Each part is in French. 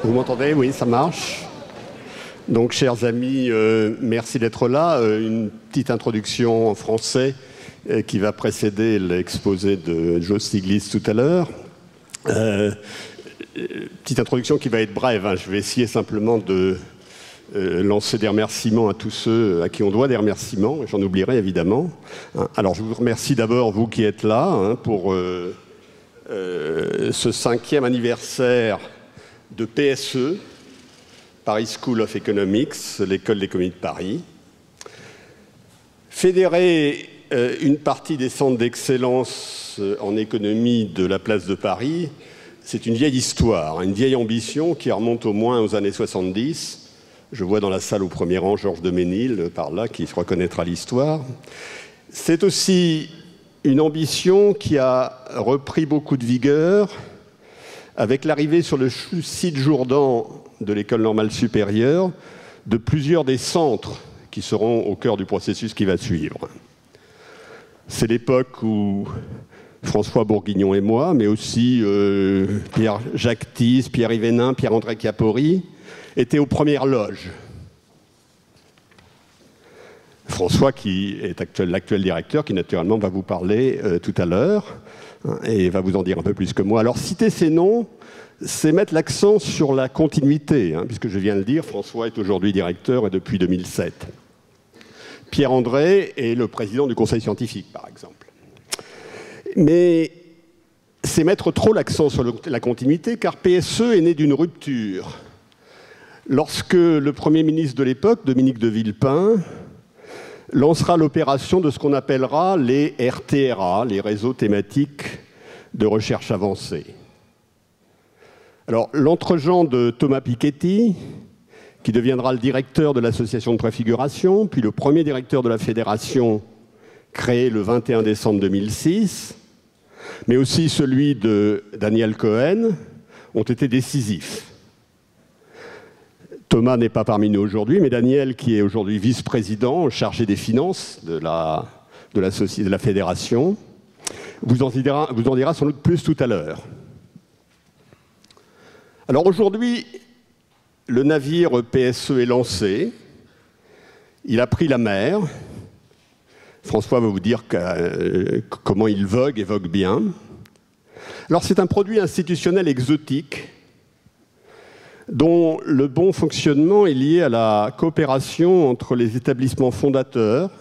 Vous m'entendez? Oui, ça marche. Donc, chers amis, merci d'être là. Une petite introduction en français qui va précéder l'exposé de Joe Stiglitz tout à l'heure. Petite introduction qui va être brève, hein. Je vais essayer simplement de lancer des remerciements à tous ceux à qui on doit des remerciements. J'en oublierai évidemment. Alors, je vous remercie d'abord, vous qui êtes là, hein, pour ce 5e anniversaire de PSE, Paris School of Economics, l'école d'économie de Paris. Fédérer une partie des centres d'excellence en économie de la place de Paris, c'est une vieille histoire, une vieille ambition qui remonte au moins aux années 70. Je vois dans la salle au premier rang Georges de Ménil, par là, qui se reconnaîtra l'histoire. C'est aussi une ambition qui a repris beaucoup de vigueur avec l'arrivée sur le site Jourdan de l'École normale supérieure de plusieurs des centres qui seront au cœur du processus qui va suivre. C'est l'époque où François Bourguignon et moi, mais aussi Pierre-Jacques Tisse, Pierre-Yves Hénin, Pierre-André Chiappori, étaient aux premières loges. François, qui est l'actuel directeur, qui naturellement va vous parler tout à l'heure, et va vous en dire un peu plus que moi. Alors, citer ces noms, c'est mettre l'accent sur la continuité, hein, puisque je viens de le dire, François est aujourd'hui directeur et depuis 2007. Pierre-André est le président du conseil scientifique, par exemple. Mais c'est mettre trop l'accent sur la continuité, car PSE est né d'une rupture. Lorsque le Premier ministre de l'époque, Dominique de Villepin, lancera l'opération de ce qu'on appellera les RTRA, les réseaux thématiques de recherche avancée. Alors, l'entregent de Thomas Piketty, qui deviendra le directeur de l'association de préfiguration, puis le premier directeur de la fédération créée le 21 décembre 2006, mais aussi celui de Daniel Cohen, ont été décisifs. Thomas n'est pas parmi nous aujourd'hui, mais Daniel, qui est aujourd'hui vice-président chargé des finances de la fédération, vous en dira sans doute plus tout à l'heure. Alors aujourd'hui, le navire PSE est lancé, il a pris la mer. François va vous dire comment il vogue et vogue bien. Alors c'est un produit institutionnel exotique dont le bon fonctionnement est lié à la coopération entre les établissements fondateurs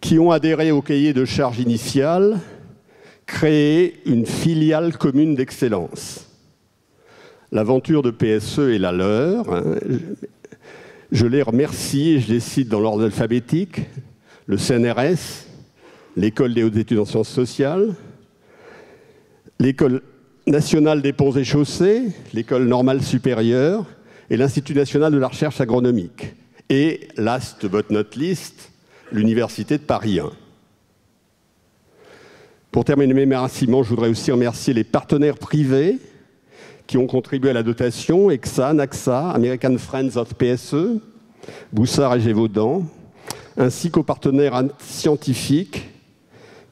qui ont adhéré au cahier de charges initial, créé une filiale commune d'excellence. L'aventure de PSE est la leur. Je les remercie et je les cite dans l'ordre alphabétique. Le CNRS, l'École des hautes études en sciences sociales, l'École nationale des ponts et chaussées, l'École normale supérieure et l'Institut national de la recherche agronomique. Et, last but not least, l'Université de Paris 1. Pour terminer mes remerciements, je voudrais aussi remercier les partenaires privés qui ont contribué à la dotation, EXA, NAXA, American Friends of PSE, Boussard et Gévaudan, ainsi qu'aux partenaires scientifiques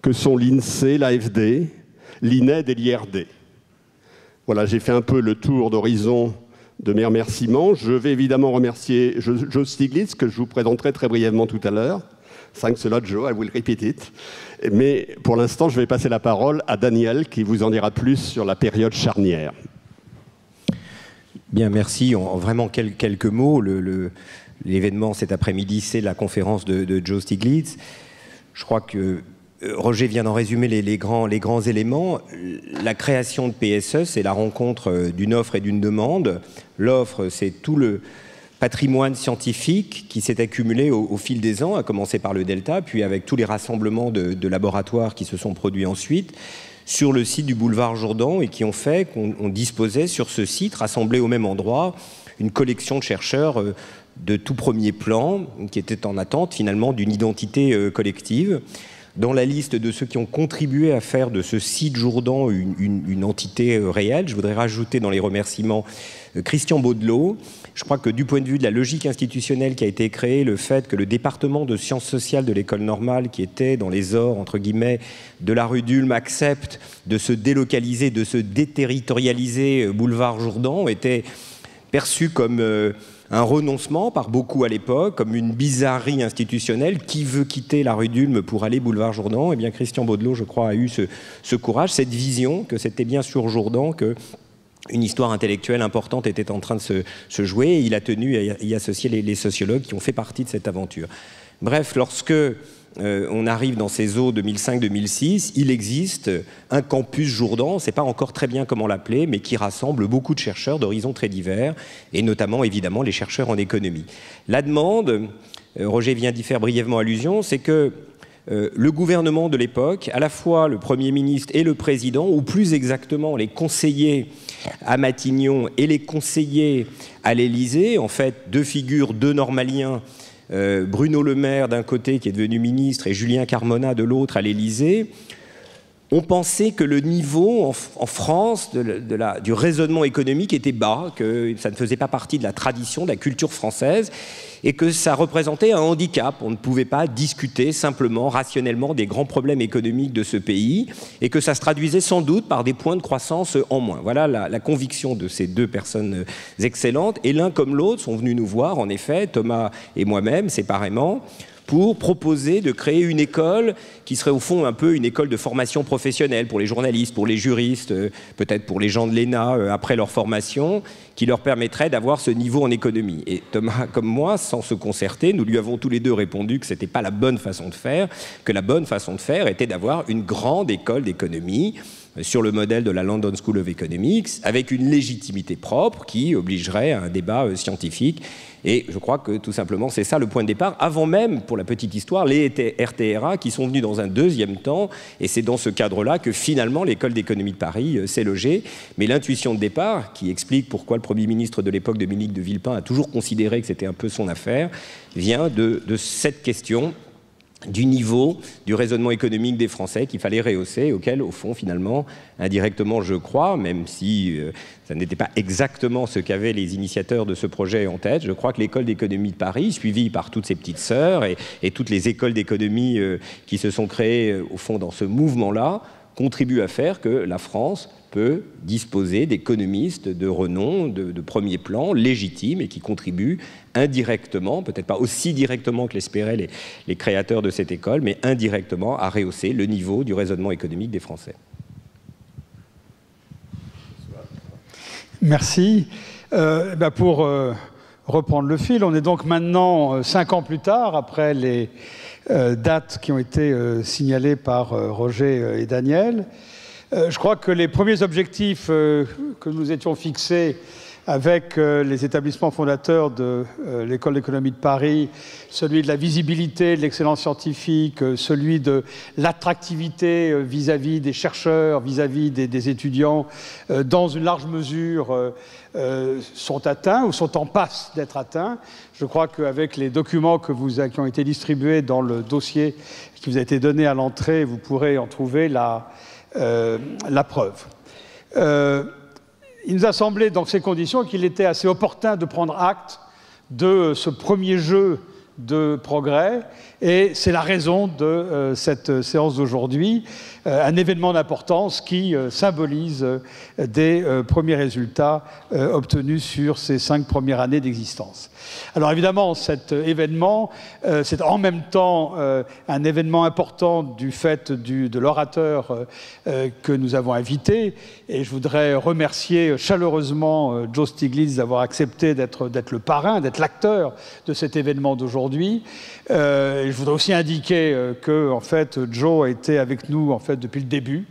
que sont l'INSEE, l'AFD, l'INED et l'IRD. Voilà, j'ai fait un peu le tour d'horizon de mes remerciements. Je vais évidemment remercier Joe Stiglitz, que je vous présenterai très brièvement tout à l'heure. Thanks a lot, Joe, I will repeat it. Mais pour l'instant, je vais passer la parole à Daniel, qui vous en dira plus sur la période charnière. Bien, merci. Vraiment quelques mots. L'événement cet après-midi, c'est la conférence de Joe Stiglitz. Je crois que Roger vient d'en résumer les grands éléments. La création de PSE, c'est la rencontre d'une offre et d'une demande. L'offre, c'est tout le patrimoine scientifique qui s'est accumulé au fil des ans, à commencer par le Delta, puis avec tous les rassemblements de laboratoires qui se sont produits ensuite, sur le site du boulevard Jourdan et qui ont fait qu'on disposait sur ce site, rassemblé au même endroit, une collection de chercheurs de tout premier plan qui étaient en attente finalement d'une identité collective. dans la liste de ceux qui ont contribué à faire de ce site Jourdan une entité réelle. Je voudrais rajouter dans les remerciements Christian Baudelot. Je crois que du point de vue de la logique institutionnelle qui a été créée, le fait que le département de sciences sociales de l'école normale, qui était dans les ors, entre guillemets, de la rue d'Ulm, accepte de se délocaliser, de se déterritorialiser boulevard Jourdan, était perçu comme un renoncement par beaucoup à l'époque, comme une bizarrerie institutionnelle. Qui veut quitter la rue d'Ulm pour aller boulevard Jourdan? Eh bien, Christian Baudelot, je crois, a eu ce courage, cette vision que c'était bien sur Jourdan que une histoire intellectuelle importante était en train de se jouer, et il a tenu à y associer les sociologues qui ont fait partie de cette aventure. Bref, lorsque on arrive dans ces eaux 2005-2006, il existe un campus Jourdan, on ne sait pas encore très bien comment l'appeler, mais qui rassemble beaucoup de chercheurs d'horizons très divers, et notamment, évidemment, les chercheurs en économie. La demande, Roger vient d'y faire brièvement allusion, c'est que le gouvernement de l'époque, à la fois le Premier ministre et le Président, ou plus exactement les conseillers à Matignon et les conseillers à l'Élysée, en fait deux figures, deux normaliens, Bruno Le Maire d'un côté qui est devenu ministre et Julien Carmona de l'autre à l'Élysée, on pensait que le niveau en France du raisonnement économique était bas, que ça ne faisait pas partie de la tradition, de la culture française, et que ça représentait un handicap. On ne pouvait pas discuter simplement, rationnellement, des grands problèmes économiques de ce pays, et que ça se traduisait sans doute par des points de croissance en moins. Voilà la conviction de ces deux personnes excellentes, et l'un comme l'autre sont venus nous voir, en effet, Thomas et moi-même, séparément, pour proposer de créer une école qui serait au fond un peu une école de formation professionnelle pour les journalistes, pour les juristes, peut-être pour les gens de l'ENA après leur formation, qui leur permettrait d'avoir ce niveau en économie. Et Thomas, comme moi, sans se concerter, nous lui avons tous les deux répondu que ce n'était pas la bonne façon de faire, que la bonne façon de faire était d'avoir une grande école d'économie sur le modèle de la London School of Economics, avec une légitimité propre qui obligerait à un débat scientifique. Et je crois que tout simplement c'est ça le point de départ, avant même, pour la petite histoire, les RTRA qui sont venus dans un deuxième temps, et c'est dans ce cadre-là que finalement l'école d'économie de Paris s'est logée. Mais l'intuition de départ, qui explique pourquoi le Premier ministre de l'époque, Dominique de Villepin, a toujours considéré que c'était un peu son affaire, vient de cette question du niveau du raisonnement économique des Français qu'il fallait rehausser, auquel, au fond, finalement, indirectement, je crois, même si ça n'était pas exactement ce qu'avaient les initiateurs de ce projet en tête, je crois que l'école d'économie de Paris, suivie par toutes ses petites sœurs et toutes les écoles d'économie qui se sont créées, au fond, dans ce mouvement-là, contribue à faire que la France peut disposer d'économistes de renom, de premier plan, légitimes, et qui contribuent indirectement, peut-être pas aussi directement que l'espéraient les créateurs de cette école, mais indirectement à rehausser le niveau du raisonnement économique des Français. Merci. Pour reprendre le fil, on est donc maintenant 5 ans plus tard, après les dates qui ont été signalées par Roger et Daniel. Je crois que les premiers objectifs que nous étions fixés avec les établissements fondateurs de l'École d'économie de Paris, celui de la visibilité, de l'excellence scientifique, celui de l'attractivité vis-à-vis des chercheurs, vis-à-vis des étudiants, dans une large mesure sont atteints ou sont en passe d'être atteints. Je crois qu'avec les documents qui ont été distribués dans le dossier qui vous a été donné à l'entrée, vous pourrez en trouver la preuve. Il nous a semblé, dans ces conditions, qu'il était assez opportun de prendre acte de ce premier jeu de progrès, et c'est la raison de cette séance d'aujourd'hui, un événement d'importance qui symbolise des premiers résultats obtenus sur ces 5 premières années d'existence. Alors évidemment, cet événement, c'est en même temps un événement important du fait de l'orateur que nous avons invité, et je voudrais remercier chaleureusement Joe Stiglitz d'avoir accepté d'être le parrain, d'être l'acteur de cet événement d'aujourd'hui. Je voudrais aussi indiquer que en fait, Joe a été avec nous en fait, depuis le début,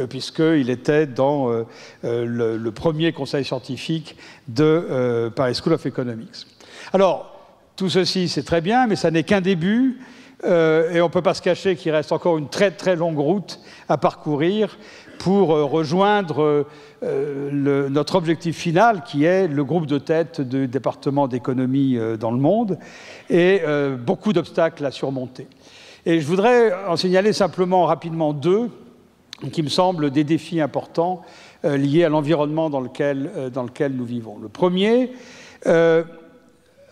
puisqu'il était dans le premier conseil scientifique de Paris School of Economics. Alors, tout ceci, c'est très bien, mais ça n'est qu'un début, et on ne peut pas se cacher qu'il reste encore une très très longue route à parcourir pour rejoindre notre objectif final, qui est le groupe de tête du département d'économie dans le monde, et beaucoup d'obstacles à surmonter. Et je voudrais en signaler simplement rapidement deux, qui me semblent des défis importants liés à l'environnement dans lequel nous vivons. Le premier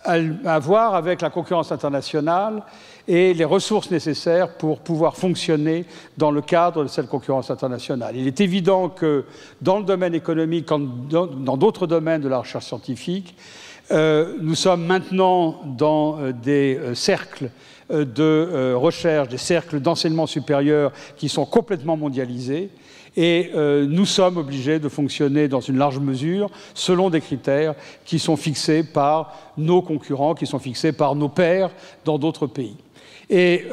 à voir avec la concurrence internationale et les ressources nécessaires pour pouvoir fonctionner dans le cadre de cette concurrence internationale. Il est évident que dans le domaine économique, comme dans d'autres domaines de la recherche scientifique, nous sommes maintenant dans des cercles de recherche, des cercles d'enseignement supérieur qui sont complètement mondialisés. Et nous sommes obligés de fonctionner dans une large mesure selon des critères qui sont fixés par nos concurrents, qui sont fixés par nos pairs dans d'autres pays. Et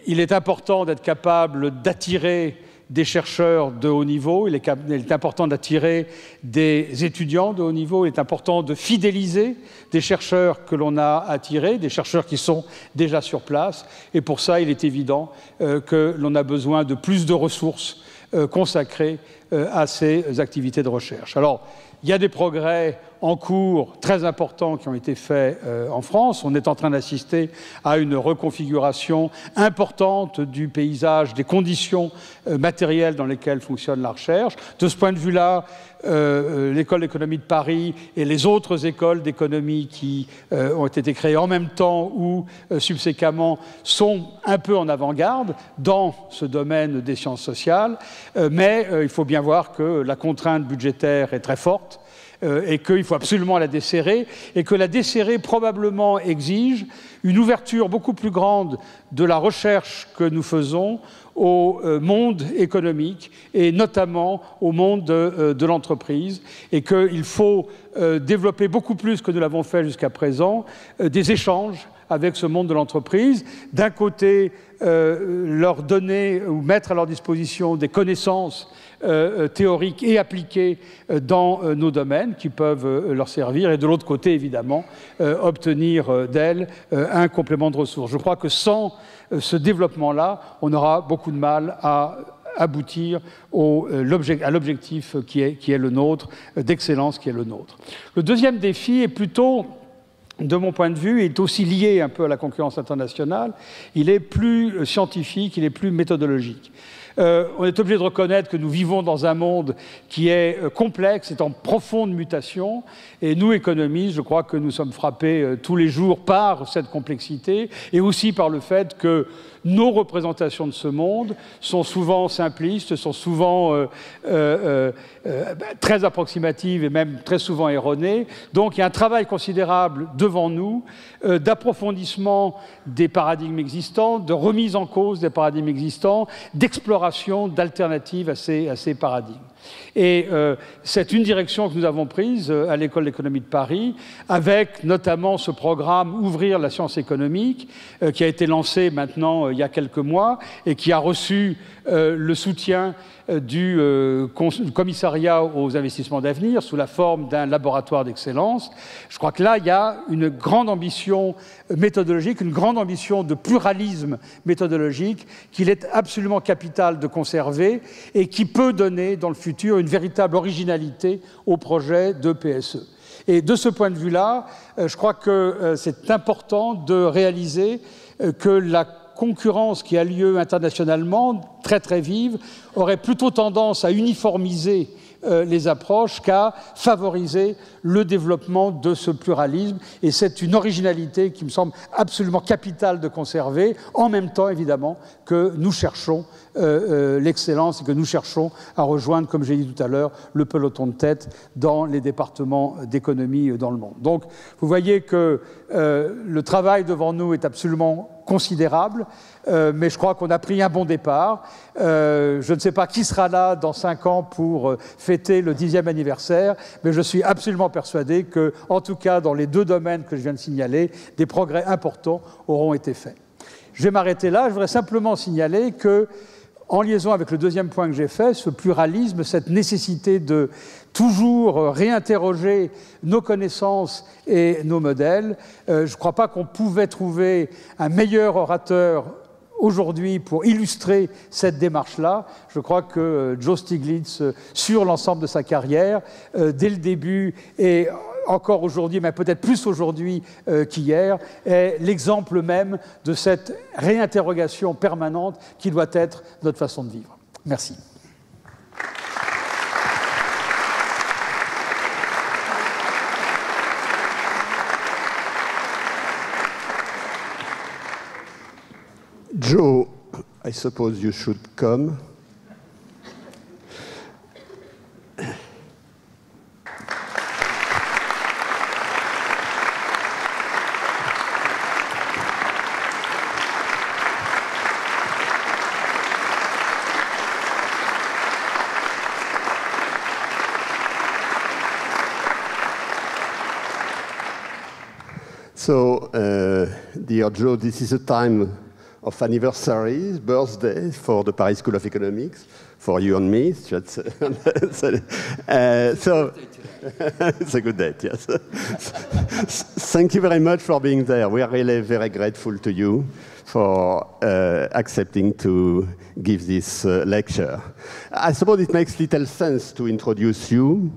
il est important d'être capable d'attirer des chercheurs de haut niveau, il est important d'attirer des étudiants de haut niveau, il est important de fidéliser des chercheurs que l'on a attirés, des chercheurs qui sont déjà sur place. Et pour ça, il est évident que l'on a besoin de plus de ressources consacrés à ces activités de recherche. Alors, il y a des progrès en cours très importants qui ont été faits en France. On est en train d'assister à une reconfiguration importante du paysage, des conditions matérielles dans lesquelles fonctionne la recherche. De ce point de vue-là, l'école d'économie de Paris et les autres écoles d'économie qui ont été créées en même temps ou subséquemment sont un peu en avant-garde dans ce domaine des sciences sociales, mais il faut bien voir que la contrainte budgétaire est très forte et qu'il faut absolument la desserrer, et que la desserrer probablement exige une ouverture beaucoup plus grande de la recherche que nous faisons au monde économique et notamment au monde de l'entreprise, et qu'il faut développer beaucoup plus que nous l'avons fait jusqu'à présent des échanges avec ce monde de l'entreprise. D'un côté, leur donner ou mettre à leur disposition des connaissances théoriques et appliquées dans nos domaines qui peuvent leur servir, et de l'autre côté, évidemment, obtenir d'elles un complément de ressources. Je crois que sans ce développement-là, on aura beaucoup de mal à aboutir à l'objectif qui est le nôtre, d'excellence qui est le nôtre. Le deuxième défi est plutôt, de mon point de vue, est aussi lié un peu à la concurrence internationale. Il est plus scientifique, il est plus méthodologique. On est obligé de reconnaître que nous vivons dans un monde qui est complexe, est en profonde mutation, et nous, économistes, je crois que nous sommes frappés tous les jours par cette complexité, et aussi par le fait que nos représentations de ce monde sont souvent simplistes, sont souvent très approximatives et même très souvent erronées. Donc il y a un travail considérable devant nous d'approfondissement des paradigmes existants, de remise en cause des paradigmes existants, d'exploration d'alternatives à ces paradigmes. Et c'est une direction que nous avons prise à l'École d'économie de Paris, avec notamment ce programme Ouvrir la science économique, qui a été lancé maintenant il y a quelques mois et qui a reçu le soutien du commissariat aux investissements d'avenir sous la forme d'un laboratoire d'excellence. Je crois que là, il y a une grande ambition méthodologique, une grande ambition de pluralisme méthodologique qu'il est absolument capital de conserver et qui peut donner dans le futur une véritable originalité au projet de PSE. Et de ce point de vue-là, je crois que c'est important de réaliser que la concurrence qui a lieu internationalement, très très vive, aurait plutôt tendance à uniformiser les approches qu'à favoriser le développement de ce pluralisme. Et c'est une originalité qui me semble absolument capitale de conserver, en même temps, évidemment, que nous cherchons l'excellence et que nous cherchons à rejoindre, comme j'ai dit tout à l'heure, le peloton de tête dans les départements d'économie dans le monde. Donc, vous voyez que le travail devant nous est absolument considérable, mais je crois qu'on a pris un bon départ. Je ne sais pas qui sera là dans 5 ans pour fêter le 10e anniversaire, mais je suis absolument persuadé que, en tout cas, dans les 2 domaines que je viens de signaler, des progrès importants auront été faits. Je vais m'arrêter là. Je voudrais simplement signaler que, en liaison avec le deuxième point que j'ai fait, ce pluralisme, cette nécessité de toujours réinterroger nos connaissances et nos modèles, je ne crois pas qu'on pouvait trouver un meilleur orateur aujourd'hui pour illustrer cette démarche-là. Je crois que Joe Stiglitz, sur l'ensemble de sa carrière, dès le début et encore aujourd'hui, mais peut-être plus aujourd'hui qu'hier, est l'exemple même de cette réinterrogation permanente qui doit être notre façon de vivre. Merci. Joe, I suppose you should come. So, dear Joe, this is a time of anniversaries, birthdays for the Paris School of Economics, for you and me. So it's a good date, yes. Thank you very much for being there. We are really very grateful to you for accepting to give this lecture. I suppose it makes little sense to introduce you,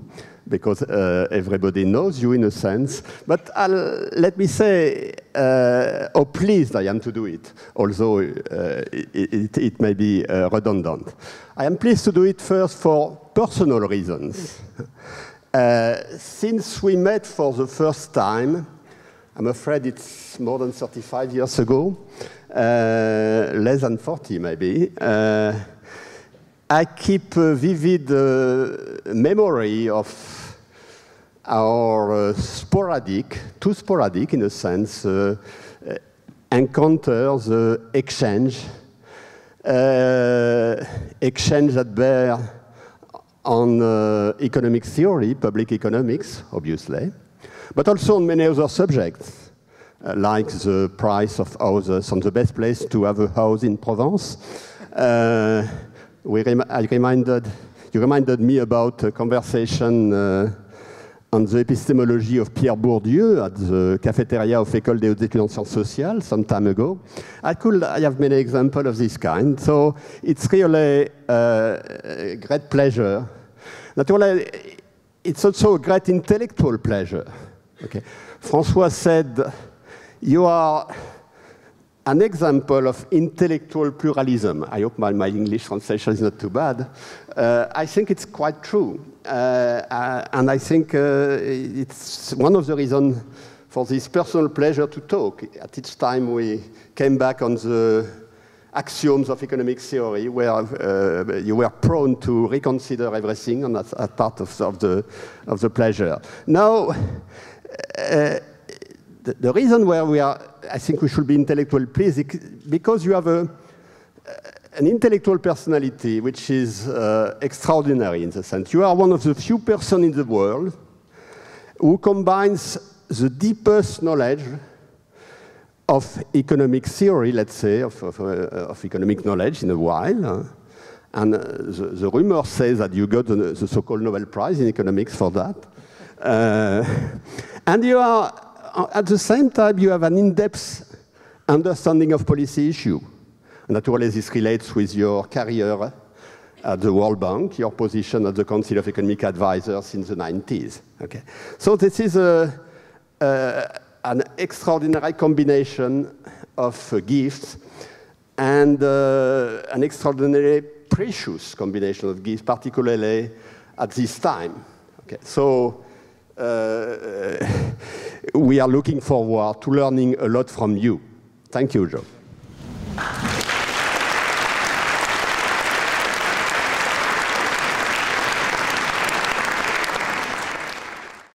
because everybody knows you in a sense. But let me say how pleased I am to do it, although it may be redundant. I am pleased to do it first for personal reasons. Since we met for the first time, I'm afraid it's more than 35 years ago, less than 40 maybe, I keep a vivid memory of our too sporadic in a sense, encounters, exchange that bear on economic theory, public economics, obviously, but also on many other subjects, like the price of houses and the best place to have a house in Provence. You reminded me about a conversation on the epistemology of Pierre Bourdieu at the cafeteria of École des Hautes Études en Sciences Sociales some time ago. I have many examples of this kind, so it's really a great pleasure. Naturally, it's also a great intellectual pleasure. Okay. François said, you are an example of intellectual pluralism. I hope my English translation is not too bad. I think it's quite true. And I think it's one of the reasons for this personal pleasure to talk. At each time we came back on the axioms of economic theory, where you were prone to reconsider everything, and that's part of the pleasure. Now, the reason where I think we should be intellectually pleased, because you have an intellectual personality which is extraordinary in the sense. You are one of the few persons in the world who combines the deepest knowledge of economic theory, let's say, of economic knowledge in a while. And the rumor says that you got the so-called Nobel Prize in economics for that. And you are, at the same time, you have an in-depth understanding of policy issue. Naturally, this relates with your career at the World Bank, your position at the Council of Economic Advisors in the 90s. Okay. So this is an extraordinary combination of gifts and an extraordinarily precious combination of gifts, particularly at this time. Okay. So we are looking forward to learning a lot from you. Thank you, Joe.